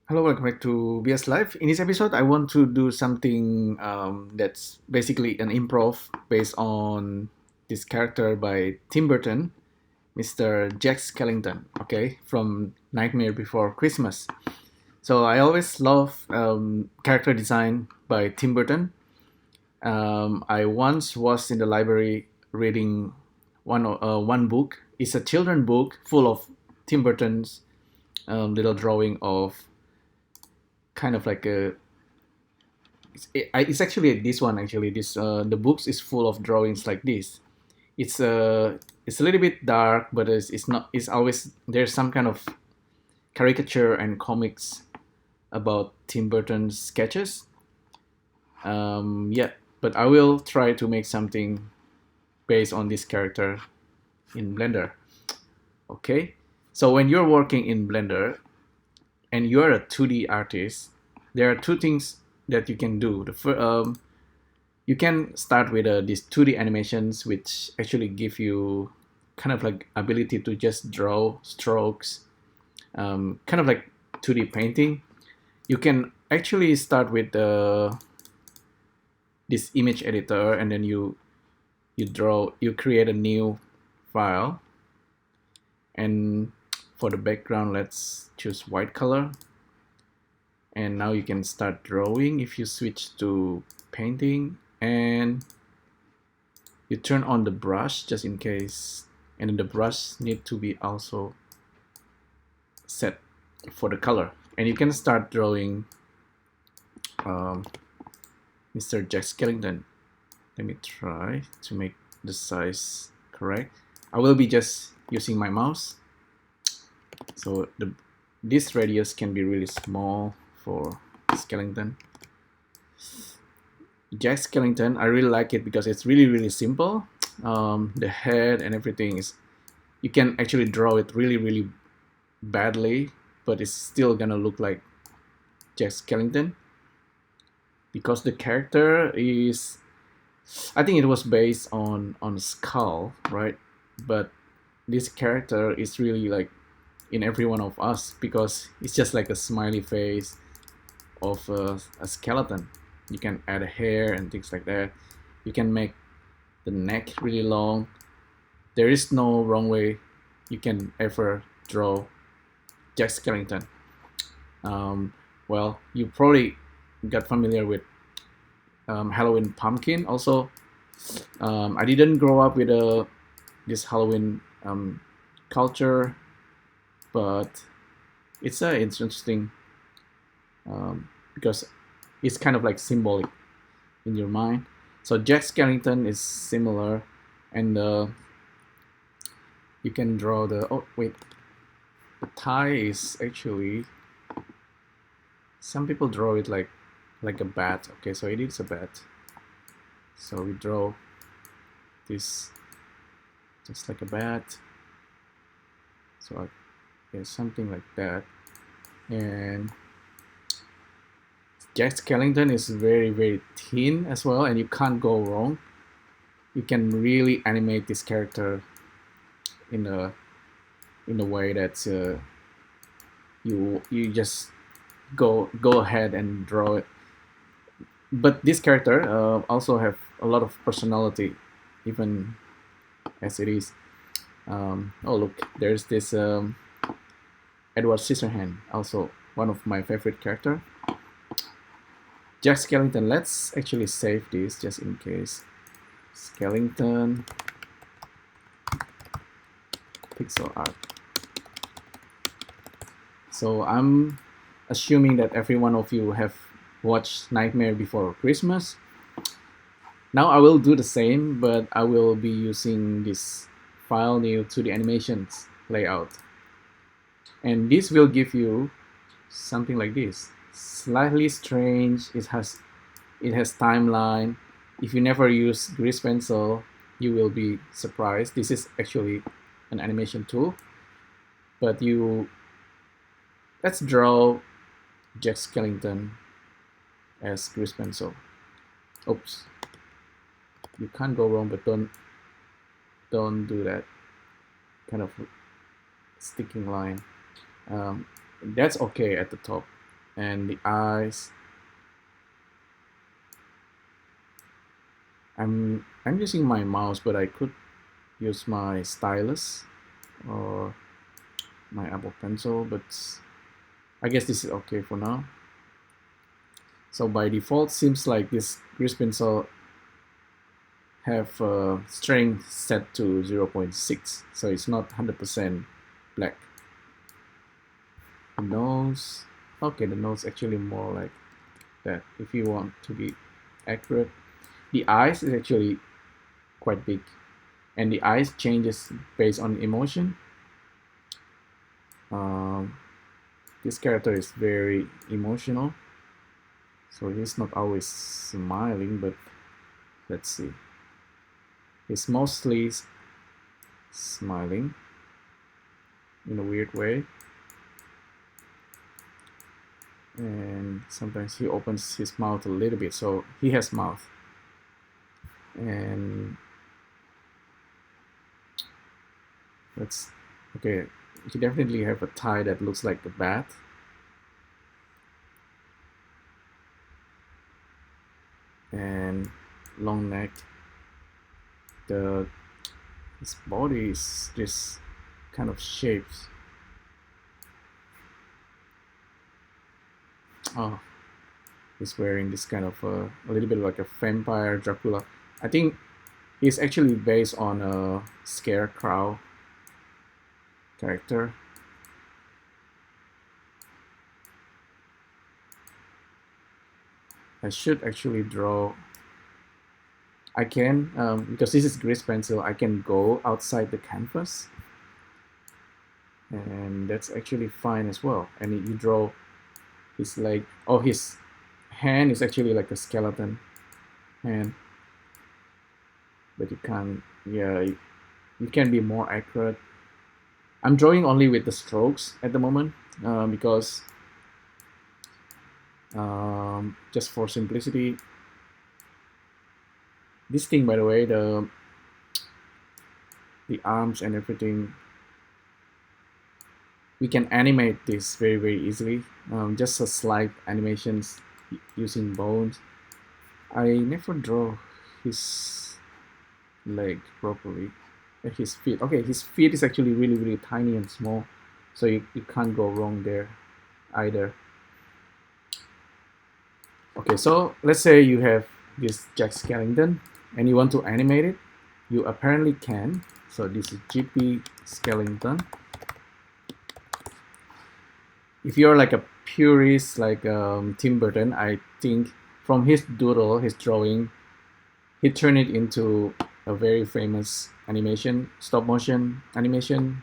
Hello, welcome back to BSLIVE. In this episode, I want to do something that's basically an improv based on this character by Tim Burton, Mr. Jack Skellington, okay, from Nightmare Before Christmas. So I always love character design by Tim Burton. I once was in the library reading one book. It's a children book full of Tim Burton's little drawing of kind of like a it's actually this one actually this the books is full of drawings like this. It's a little bit dark, but it's not, it's always there's some kind of caricature and comics about Tim Burton's sketches. Yeah, but I will try to make something based on this character in Blender. Okay, so when you're working in Blender and you're a 2D artist, there are two things that you can do. You can start with these 2D animations, which actually give you kind of like ability to just draw strokes, kind of like 2D painting. You can actually start with this image editor, and then you create a new file, and for the background, let's choose white color. And now you can start drawing if you switch to painting, and you turn on the brush just in case, and then the brush need to be also set for the color, and you can start drawing Mr. Jack Skellington. Let me try to make the size correct. I will be just using my mouse, so this radius can be really small for Skellington. Jack Skellington, I really like it because it's really simple. The head and everything is, you can actually draw it really badly, but it's still gonna look like Jack Skellington because the character is, I think it was based on Skull, right? But this character is really like in every one of us because it's just like a smiley face of a skeleton. You can add a hair and things like that. You can make the neck really long. There is no wrong way you can ever draw Jack Skellington. Well, you probably got familiar with Halloween pumpkin. Also, I didn't grow up with this Halloween culture, but it's interesting because it's kind of like symbolic in your mind. So Jack Skellington is similar, and you can draw the, oh wait, the tie is actually, some people draw it like a bat. Okay, so it is a bat. So we draw this just like a bat. So yeah, something like that. And Jack Skellington is very thin as well, and you can't go wrong. You can really animate this character in a way that you just go ahead and draw it. But this character also have a lot of personality, even as it is. Oh look, there's this Edward Scissorhand, also one of my favorite character. Jack Skellington, let's actually save this just in case. Skellington pixel art. So I'm assuming that every one of you have watched Nightmare Before Christmas. Now I will do the same, but I will be using this file new to the animations layout. And this will give you something like this. Slightly strange. It has timeline. If you never use grease pencil, you will be surprised. This is actually an animation tool. But let's draw Jack Skellington as grease pencil. Oops. You can't go wrong, but don't do that kind of sticking line. That's okay at the top. and the eyes. I'm using my mouse, but I could use my stylus or my Apple Pencil, but I guess this is okay for now. So by default, seems like this grease pencil have strength set to 0.6, so it's not 100% black. The nose, okay, the nose actually more like that if you want to be accurate. The eyes is actually quite big, and the eyes changes based on emotion. This character is very emotional, so he's not always smiling, but let's see. He's mostly smiling in a weird way, and sometimes he opens his mouth a little bit, so he has mouth. And let's, okay, he definitely have a tie that looks like a bat. And long neck. His body is this kind of shapes. Oh, he's wearing this kind of a little bit like a vampire Dracula. I think he's actually based on a scarecrow character. I should actually draw. I can, because this is grease pencil, I can go outside the canvas, and that's actually fine as well. And you draw his leg. Oh, his hand is actually like a skeleton hand, but you can't. Yeah, you can be more accurate. I'm drawing only with the strokes at the moment because just for simplicity. This thing, by the way, the arms and everything, we can animate this very easily. Just a slight animations using bones. I never draw his leg properly. His feet. Okay, his feet is actually really tiny and small, so you can't go wrong there either. Okay, so let's say you have this Jack Skellington and you want to animate it. You apparently can. So this is GP Skellington. If you're like a purist like Tim Burton, I think from his doodle, his drawing, he turned it into a very famous animation, stop motion animation,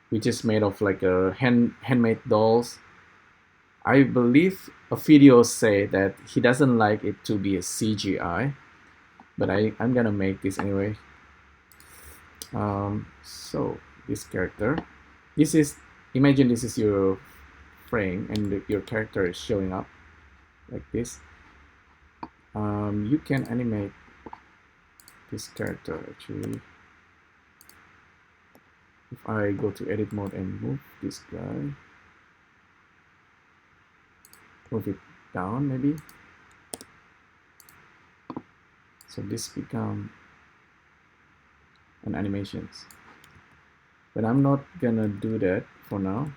which is made of like a handmade dolls. I believe a video say that he doesn't like it to be a CGI, but I'm gonna make this anyway. So this character, this is, imagine this is your frame and your character is showing up like this. You can animate this character actually. If I go to edit mode and move this guy, move it down maybe, so this become an animations, but I'm not gonna do that for now.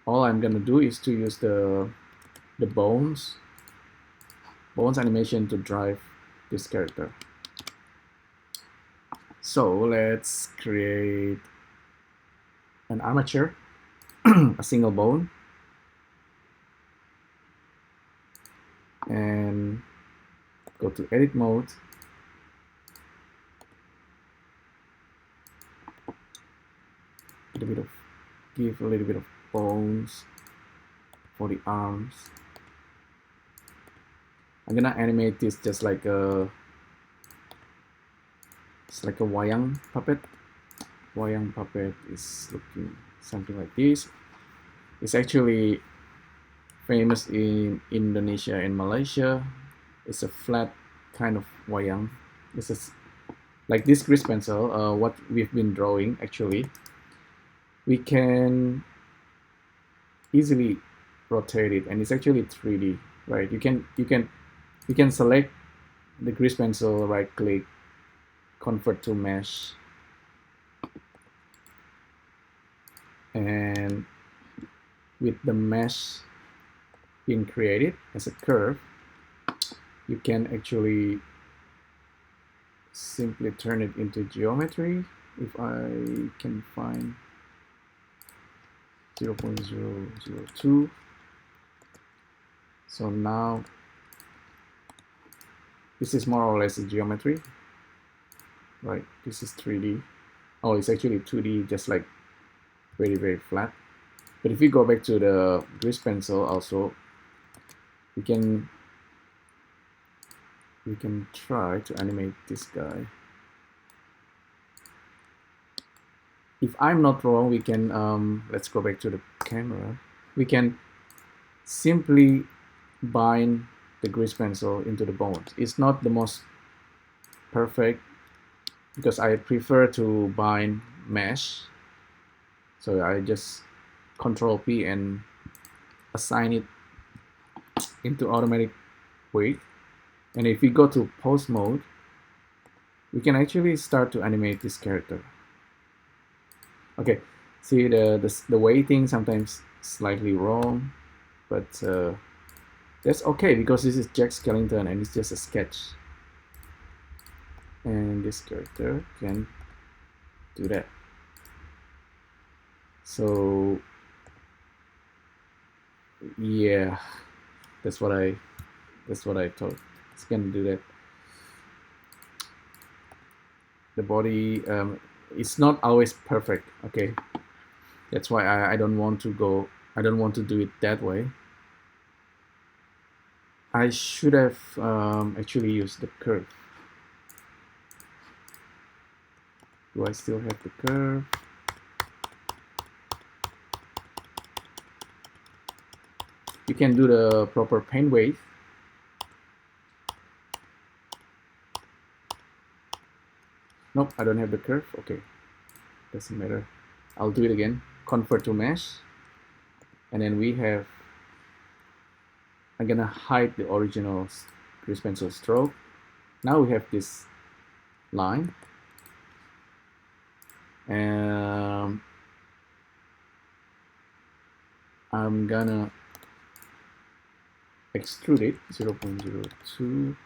All I'm gonna do is to use the bones animation to drive this character. So let's create an armature, a single bone, and go to edit mode. Give a little bit of bones for the arms. I'm gonna animate this just like a, it's like a wayang puppet. Wayang puppet is looking something like this. It's actually famous in Indonesia and Malaysia. It's a flat kind of wayang. This is like this grease pencil, what we've been drawing actually. We can easily rotate it, and it's actually 3D, right? You can select the grease pencil, right click, convert to mesh, and with the mesh being created as a curve, you can actually simply turn it into geometry. If I can find 0.002, so now this is more or less a geometry, right? This is 3D. Oh, it's actually 2D, just like very flat. But if we go back to the grease pencil, also we can try to animate this guy. If I'm not wrong, we can let's go back to the camera. We can simply bind the grease pencil into the bones. It's not the most perfect because I prefer to bind mesh. So I just Control P and assign it into automatic weight. And if we go to pose mode, we can actually start to animate this character. Okay, see the weighting sometimes slightly wrong, but that's okay because this is Jack Skellington and it's just a sketch. And this character can do that. So yeah, that's what I thought. It's gonna do that. The body, it's not always perfect. Okay, that's why I don't want to do it that way. I should have actually used the curve. Do I still have the curve? You can do the proper paint wave. Nope, I don't have the curve. Okay, doesn't matter. I'll do it again. Convert to mesh, and then we have. I'm gonna hide the original grease pencil stroke. Now we have this line. And I'm gonna extrude it 0.02.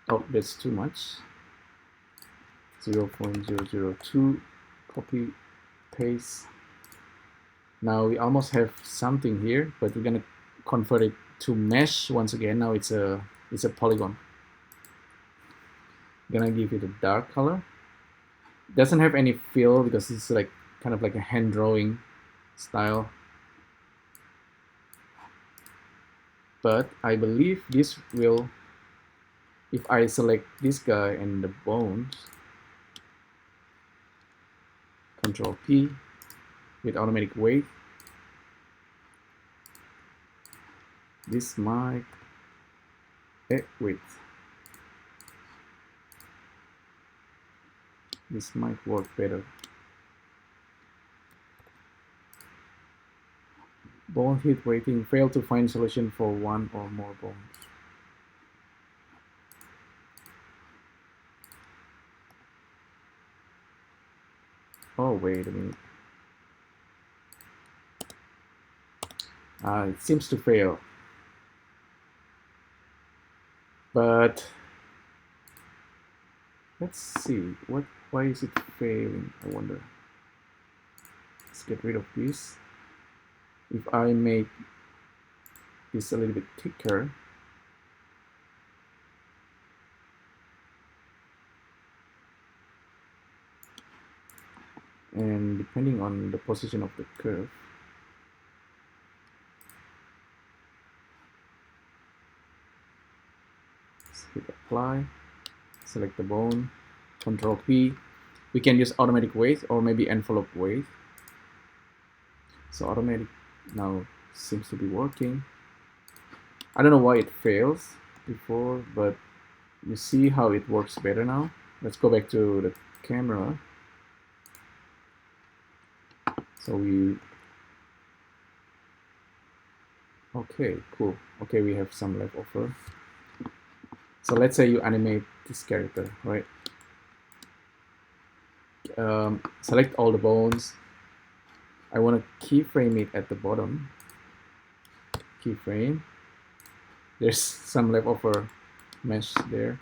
Oh, that's too much. 0.002. Copy, paste. Now we almost have something here, but we're gonna convert it to mesh once again. Now it's a polygon. I'm gonna give it a dark color. It doesn't have any fill because it's like kind of like a hand drawing style. But I believe this will, if I select this guy and the bones, Control P with automatic weight, this might, wait, this might work better. Bone hit waiting, failed to find solution for one or more bones. Oh, wait a minute. It seems to fail. But let's see, why is it failing? I wonder. Let's get rid of this. If I make this a little bit thicker, and depending on the position of the curve, let's hit apply, select the bone, Control P. We can use automatic weight or maybe envelope weight. So automatic now seems to be working. I don't know why it fails before, but you see how it works better now. let's go back to the camera. So okay, cool. Okay, we have some leftover. So let's say you animate this character, right? Select all the bones. I want to keyframe it at the bottom. Keyframe. There's some leftover mesh there.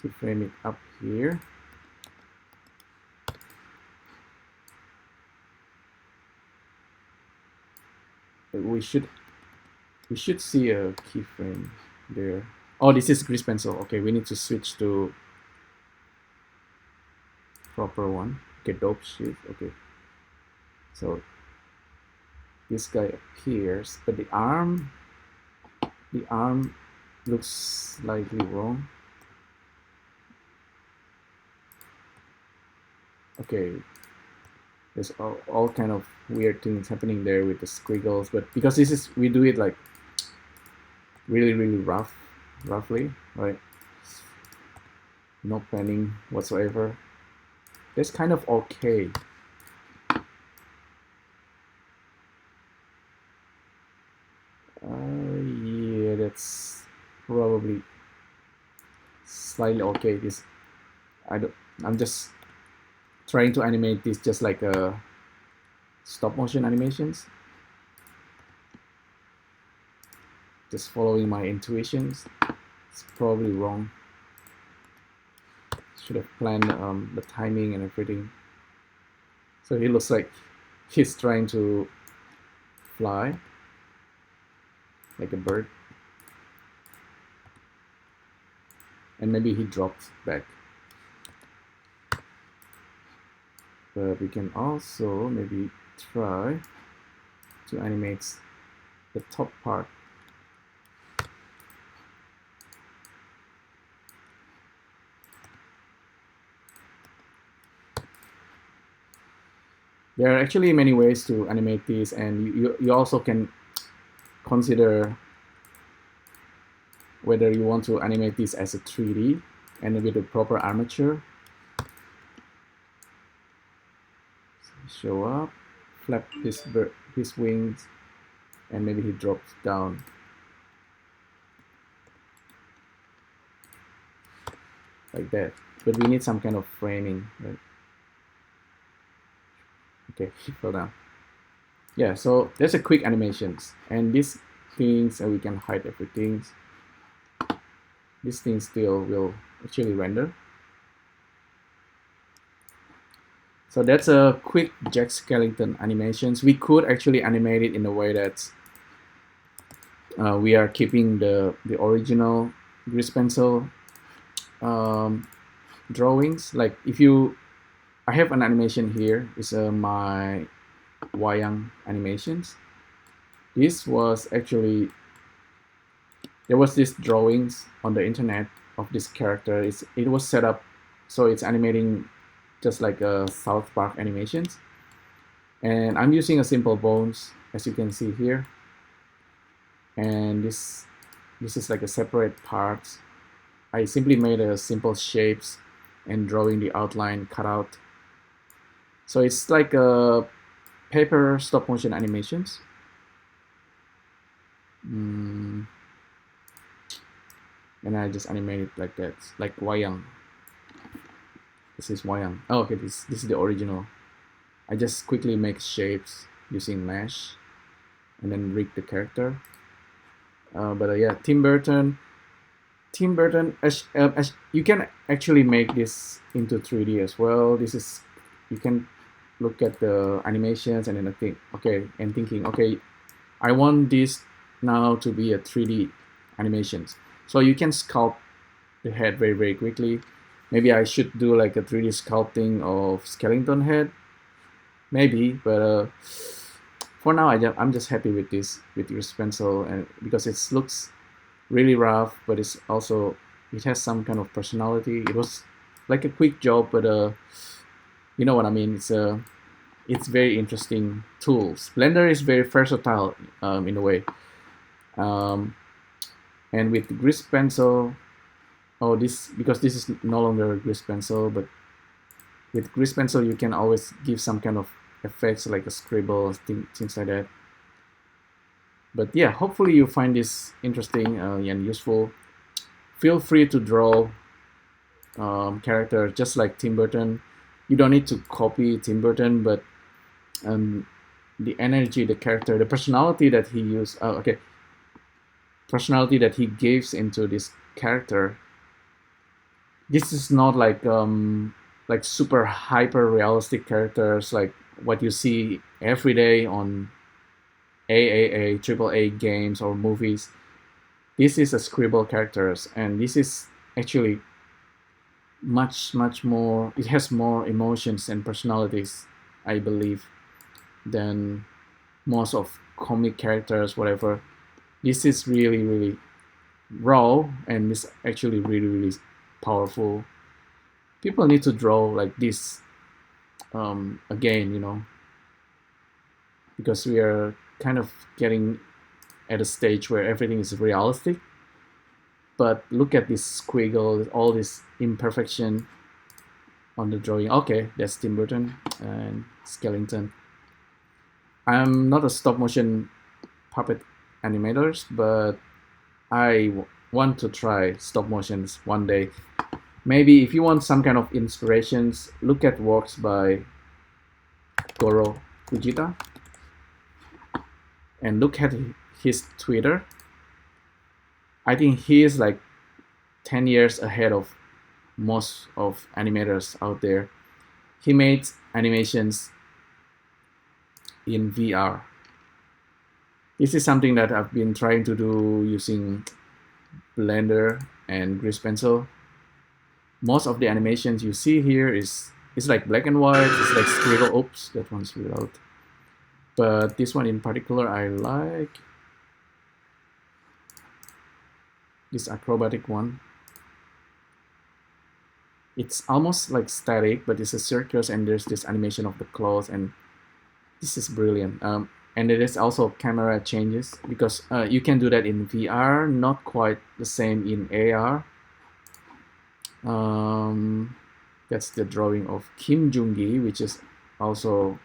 Keyframe it up here. We should see a keyframe there. Oh, this is grease pencil. Okay, we need to switch to proper one. Okay, dope shift. Okay, so this guy appears, but the arm looks slightly wrong. Okay, there's all kind of weird things happening there with the squiggles, but because we do it like really roughly, right? No planning whatsoever. That's kind of okay. Yeah, that's probably slightly okay. I'm just trying to animate this just like a stop motion animations. Just following my intuitions. It's probably wrong. Should have planned the timing and everything. So he looks like he's trying to fly like a bird. And maybe he drops back. But we can also maybe try to animate the top part. There are actually many ways to animate this, and you also can consider whether you want to animate this as a 3D and with a proper armature. Show up, flap his wings, and maybe he drops down. Like that. But we need some kind of framing, right? Okay, he fell down. Yeah, so there's a quick animations, and these things, and we can hide everything. This thing still will actually render. So that's a quick Jack Skellington animations. We could actually animate it in a way that we are keeping the original grease pencil drawings. Like I have an animation here. It's my wayang animations. This was actually, there was this drawings on the internet of this character. It was set up so it's animating just like a South Park animations. And I'm using a simple bones, as you can see here. And this is like a separate parts. I simply made a simple shapes and drawing the outline cut out. So it's like a paper stop motion animations. And I just animate it like that, like wayang. This is wayang. Oh, okay, this is the original. I just quickly make shapes using mesh and then rig the character. Yeah, Tim Burton, you can actually make this into 3D as well. You can look at the animations and then thinking, okay, I want this now to be a 3D animations. So you can sculpt the head very quickly. Maybe I should do like a 3D sculpting of Skellington head, maybe. But for now, I'm just happy with this pencil, and because it looks really rough, but it has some kind of personality. It was like a quick job, but you know what I mean. It's very interesting tools. Blender is very versatile in a way. And with the grease pencil, oh, this, because this is no longer a grease pencil, but with grease pencil you can always give some kind of effects like a scribble, things like that. But yeah, hopefully you find this interesting and useful. Feel free to draw character just like Tim Burton. You don't need to copy Tim Burton, but the energy, the character, the personality that he used, personality that he gives into this character. This is not like super hyper realistic characters like what you see every day on AAA games or movies. This is a scribble characters, and this is actually much more. It has more emotions and personalities, I believe, than most of comic characters, whatever. This is really raw, and it's actually really powerful. People need to draw like this again, you know, because we are kind of getting at a stage where everything is realistic. But look at this squiggle, all this imperfection on the drawing. Okay, that's Tim Burton and Skellington. I'm not a stop motion puppet animators, but I want to try stop motions one day. Maybe if you want some kind of inspirations, look at works by Goro Fujita and look at his Twitter. I think he is like 10 years ahead of most of animators out there. He made animations in VR. This is something that I've been trying to do using Blender and Grease Pencil. Most of the animations you see here is like black and white. It's like scribble. Oops, that one's real out. But this one in particular, I like this acrobatic one. It's almost like static, but it's a circus, and there's this animation of the claws, and this is brilliant. And there is also camera changes, because you can do that in VR, not quite the same in AR. That's the drawing of Kim Junggi, which is also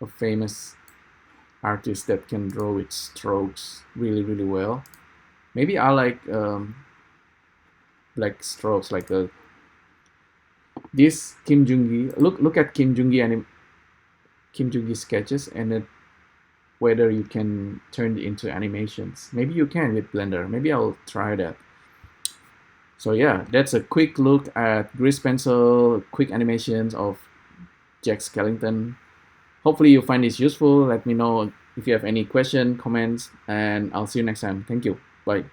a famous artist that can draw with strokes really well. Maybe I like black strokes, like this Kim Junggi. Look at Kim Junggi sketches, and then whether you can turn it into animations. Maybe you can with Blender. Maybe I'll try that. So yeah, that's a quick look at Grease Pencil, quick animations of Jack Skellington. Hopefully you find this useful. Let me know if you have any question, comments, and I'll see you next time. Thank you. Bye.